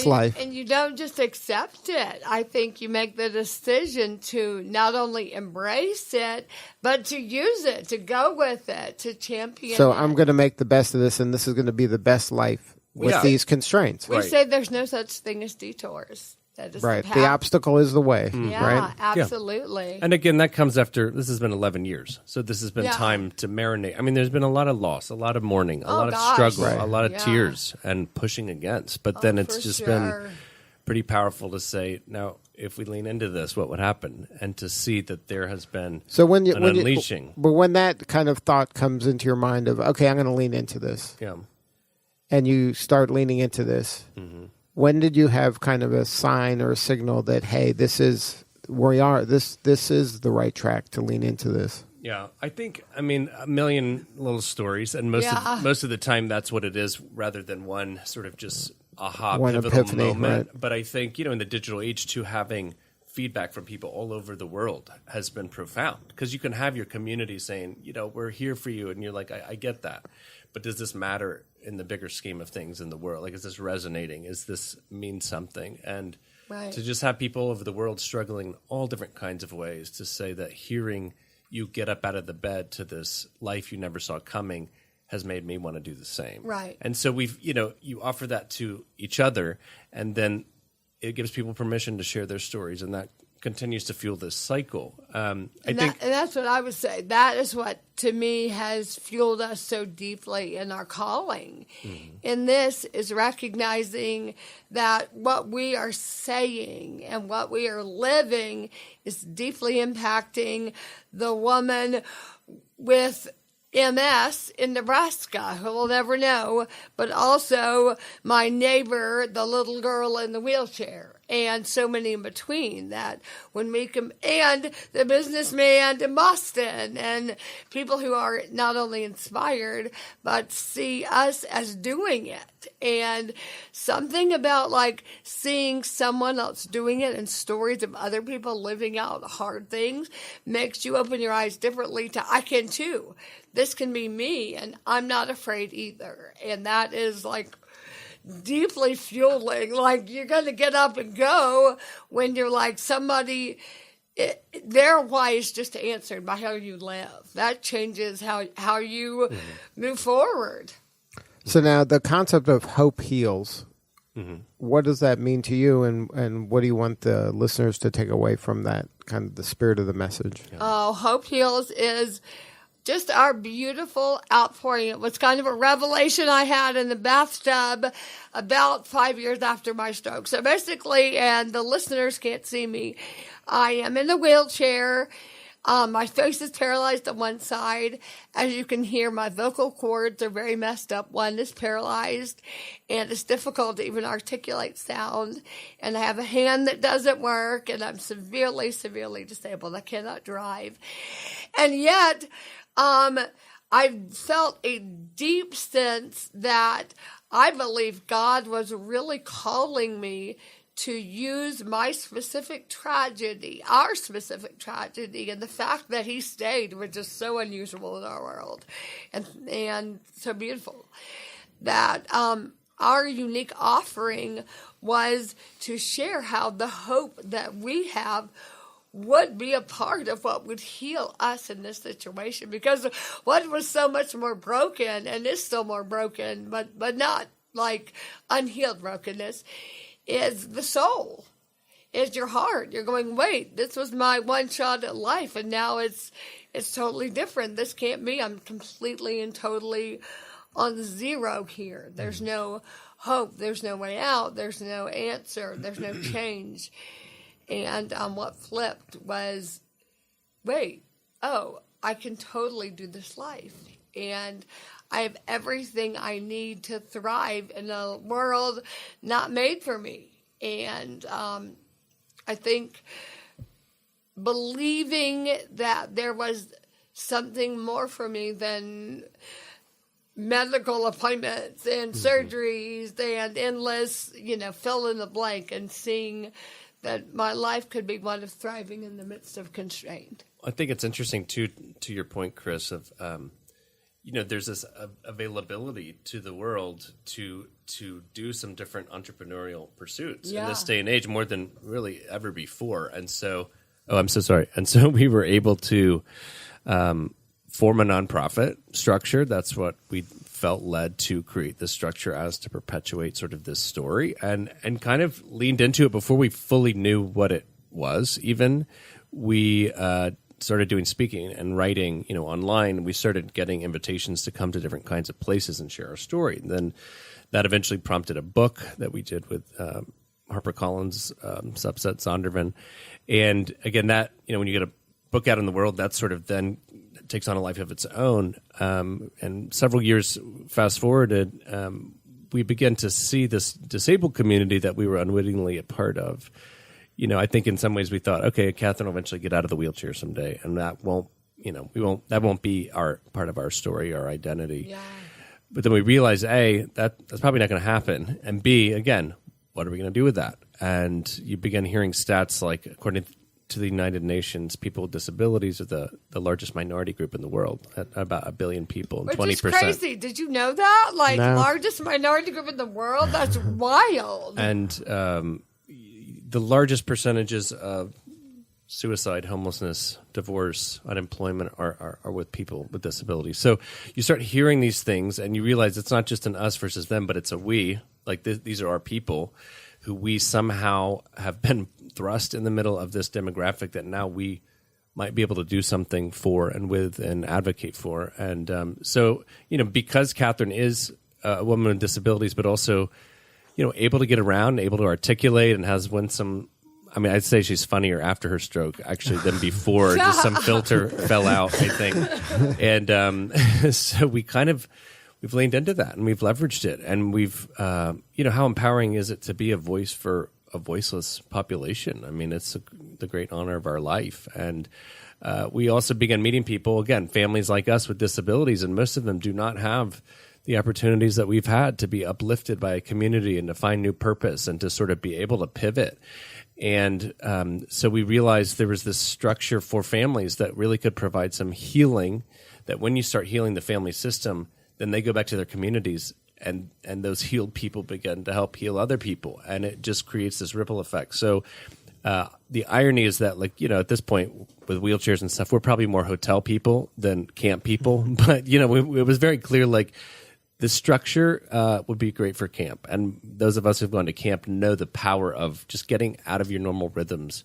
life. And you don't just accept it. I think you make the decision to not only embrace it, but to use it, to go with it, to champion So it. I'm going to make the best of this, and this is going to be the best life with these constraints. We say there's no such thing as detours. That is Right. The obstacle is the way. Yeah, right? absolutely. And again, that comes after, this has been 11 years. So this has been time to marinate. I mean, there's been a lot of loss, a lot of mourning, a lot of struggle, a lot of tears and pushing against. But then it's just been pretty powerful to say, now, if we lean into this, what would happen? And to see that there has been an unleashing. But when that kind of thought comes into your mind of, okay, I'm going to lean into this. Yeah. And you start leaning into this. Mm-hmm. When did you have kind of a sign or a signal that, hey, this is where we are, this is the right track to lean into this? Yeah, I think, a million little stories, and most of the time that's what it is, rather than one sort of just aha, one pivotal epiphany, moment. right. But I think, in the digital age too, having feedback from people all over the world has been profound, because you can have your community saying, we're here for you, and you're like, I get that. But does this matter in the bigger scheme of things in the world? Like, is this resonating? Is this mean something? And to just have people all over the world struggling in all different kinds of ways, to say that hearing you get up out of the bed to this life you never saw coming has made me want to do the same. Right. And so we've, you offer that to each other, and then it gives people permission to share their stories, and that continues to fuel this cycle. And that's what I would say. That is what, to me, has fueled us so deeply in our calling. And this is recognizing that what we are saying and what we are living is deeply impacting the woman with MS in Nebraska, who will never know, but also my neighbor, the little girl in the wheelchair, and so many in between. That when we and the businessman in Boston, and people who are not only inspired but see us as doing it, and something about like seeing someone else doing it and stories of other people living out hard things makes you open your eyes differently to I can too. This can be me, and I'm not afraid either. And that is like deeply fueling. Like you're going to get up and go when you're like somebody, their why is just answered by how you live. That changes how you move forward. So now the concept of hope heals, what does that mean to you, and what do you want the listeners to take away from that, kind of the spirit of the message? Oh, Hope Heals is just our beautiful outpouring. It was kind of a revelation I had in the bathtub about 5 years after my stroke. So basically, and the listeners can't see me, I am in a wheelchair. My face is paralyzed on one side. As you can hear, my vocal cords are very messed up. One is paralyzed, and it's difficult to even articulate sound. And I have a hand that doesn't work, and I'm severely, severely disabled. I cannot drive. And yet, I felt a deep sense that I believe God was really calling me to use my specific tragedy, our specific tragedy, and the fact that he stayed was just so unusual in our world and so beautiful, that our unique offering was to share how the hope that we have would be a part of what would heal us in this situation, because what was so much more broken, and is still more broken, but not like unhealed brokenness, is the soul, is your heart. You're going, wait, this was my one shot at life, and now it's totally different. This can't be. I'm completely and totally on zero here. There's no hope. There's no way out. There's no answer. There's no change. And what flipped was, wait, I can totally do this life. And I have everything I need to thrive in a world not made for me. And I think believing that there was something more for me than medical appointments and surgeries and endless, fill in the blank, and seeing that my life could be one of thriving in the midst of constraint. I think it's interesting, too, to your point, Chris, of, there's this availability to the world to do some different entrepreneurial pursuits in this day and age more than really ever before. And so, I'm so sorry. And so we were able to form a nonprofit structure. That's what we felt led to create this structure as to perpetuate sort of this story, and kind of leaned into it before we fully knew what it was. Even we started doing speaking and writing, online. We started getting invitations to come to different kinds of places and share our story. And then that eventually prompted a book that we did with HarperCollins, subset Zondervan. And again, that, when you get a book out in the world, that sort of then takes on a life of its own. And several years fast forwarded, we began to see this disabled community that we were unwittingly a part of. I think in some ways we thought, okay, Katherine will eventually get out of the wheelchair someday, and that won't be our part of our story, our identity. Yeah. But then we realized, A, that's probably not going to happen, and B, again, what are we going to do with that? And you begin hearing stats like, according to the United Nations, people with disabilities are the largest minority group in the world, at about 1 billion people, and 20%. Which is crazy. Did you know that? Largest minority group in the world? That's wild. And the largest percentages of suicide, homelessness, divorce, unemployment are with people with disabilities. So you start hearing these things, and you realize it's not just an us versus them, but it's a we. Like these are our people who we somehow have been thrust in the middle of this demographic that now we might be able to do something for and with and advocate for. And so, because Katherine is a woman with disabilities, but also, able to get around, able to articulate, and has won some. I mean, I'd say she's funnier after her stroke, actually, than before. Just some filter fell out, I think. And so we've leaned into that, and we've leveraged it. And we've, how empowering is it to be a voice for a voiceless population? I mean, it's the great honor of our life. And we also began meeting people, again, families like us with disabilities, and most of them do not have the opportunities that we've had to be uplifted by a community and to find new purpose and to sort of be able to pivot. And so we realized there was this structure for families that really could provide some healing, that when you start healing the family system, then they go back to their communities, and those healed people begin to help heal other people. And it just creates this ripple effect. So the irony is that, at this point with wheelchairs and stuff, we're probably more hotel people than camp people. But, it was very clear, the structure would be great for camp. And those of us who've gone to camp know the power of just getting out of your normal rhythms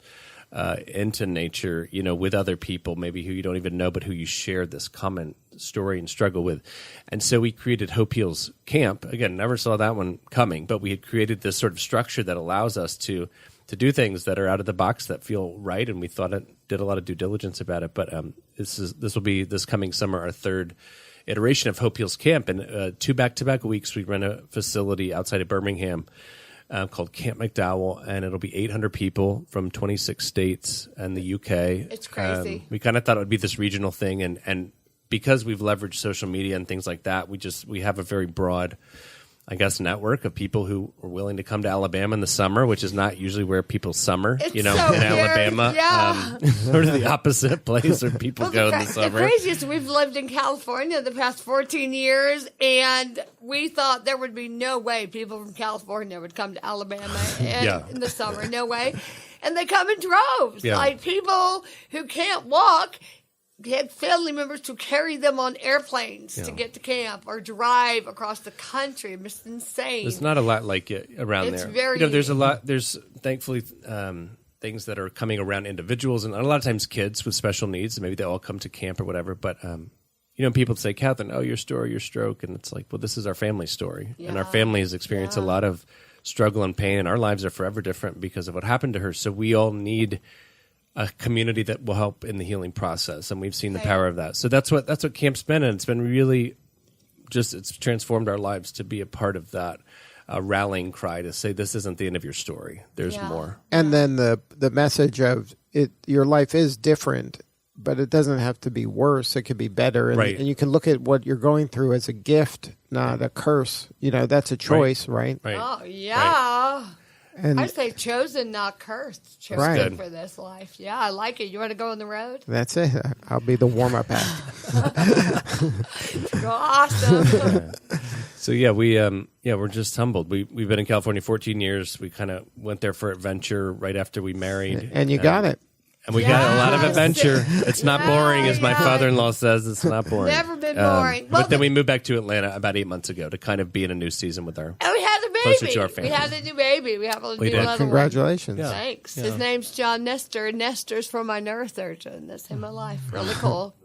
into nature, with other people, maybe who you don't even know, but who you share this common story and struggle with. And so we created Hope Heals Camp. Again, never saw that one coming, but we had created this sort of structure that allows us to do things that are out of the box that feel right. And we did a lot of due diligence about it. But this will be this coming summer, our third iteration of Hope Heals Camp. And 2 back-to-back weeks, we run a facility outside of Birmingham called Camp McDowell, and it'll be 800 people from 26 states and the UK. It's crazy. We kind of thought it would be this regional thing, and because we've leveraged social media and things like that, we have a very broad, I guess, network of people who are willing to come to Alabama in the summer, which is not usually where people summer, in Alabama. Yeah. Sort of the opposite place where people go in the summer. The craziest, we've lived in California the past 14 years, and we thought there would be no way people from California would come to Alabama in the summer. No way. And they come in droves. Yeah. Like people who can't walk had family members to carry them on airplanes to get to camp or drive across the country. It's insane. There's not a lot like it around It's there. very there's a unique. lot. There's thankfully things that are coming around individuals, and a lot of times kids with special needs. Maybe they all come to camp or whatever. But people say, Katherine, your story, your stroke, and it's like, well, this is our family story, and our family has experienced a lot of struggle and pain, and our lives are forever different because of what happened to her. So we all need a community that will help in the healing process, and we've seen the power of that. So that's what camp's been, and it's been really it's transformed our lives to be a part of that rallying cry to say this isn't the end of your story. There's more. And then the message of it, your life is different, but it doesn't have to be worse. It could be better, and, Right. and you can look at what you're going through as a gift, not a curse. That's a choice, right? Right. Oh, yeah. Right. And I say chosen, not cursed. Chosen Right. for this life. Yeah, I like it. You want to go on the road? that's it. I'll be the warm-up act. Awesome. So we're just humbled. We've been in California 14 years. We kind of went there for adventure right after we married, And you got it. And we got a lot of Yes. adventure. It's not boring, as my yeah. father-in-law says. It's not boring. Never been boring. Well, But then we moved back to Atlanta about 8 months ago to kind of be in a new season with our. And we had a Closer baby. to our We family. had a new baby. We have a new did. little one. Congratulations. Yeah. Thanks. His name's John Nestor. Nestor's from my neurosurgeon. That's him in life. Really cool.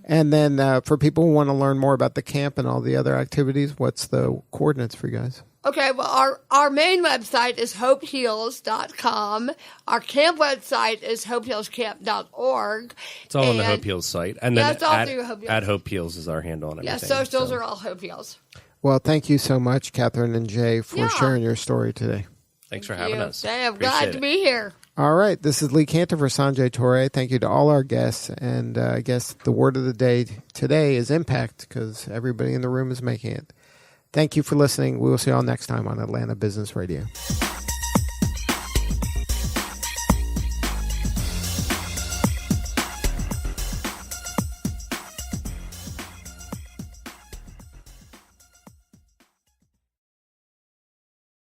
And then for people who want to learn more about the camp and all the other activities, what's the coordinates for you guys? Okay, well, our main website is hopeheals.com. Our camp website is hopehealscamp.org. It's all on the Hope Heals site, and then it's all through Hope Heals. at Hope Heals is our handle on everything. Yeah, socials so. are all Hope Heals. Well, thank you so much, Katherine and Jay, for Yeah. sharing your story today. Thanks for having us. I'm Appreciate glad to it. be here. All right. This is Lee Cantor for Sanjay Torre. Thank you to all our guests. And I guess the word of the day today is impact, because everybody in the room is making it. Thank you for listening. We will see you all next time on Atlanta Business Radio.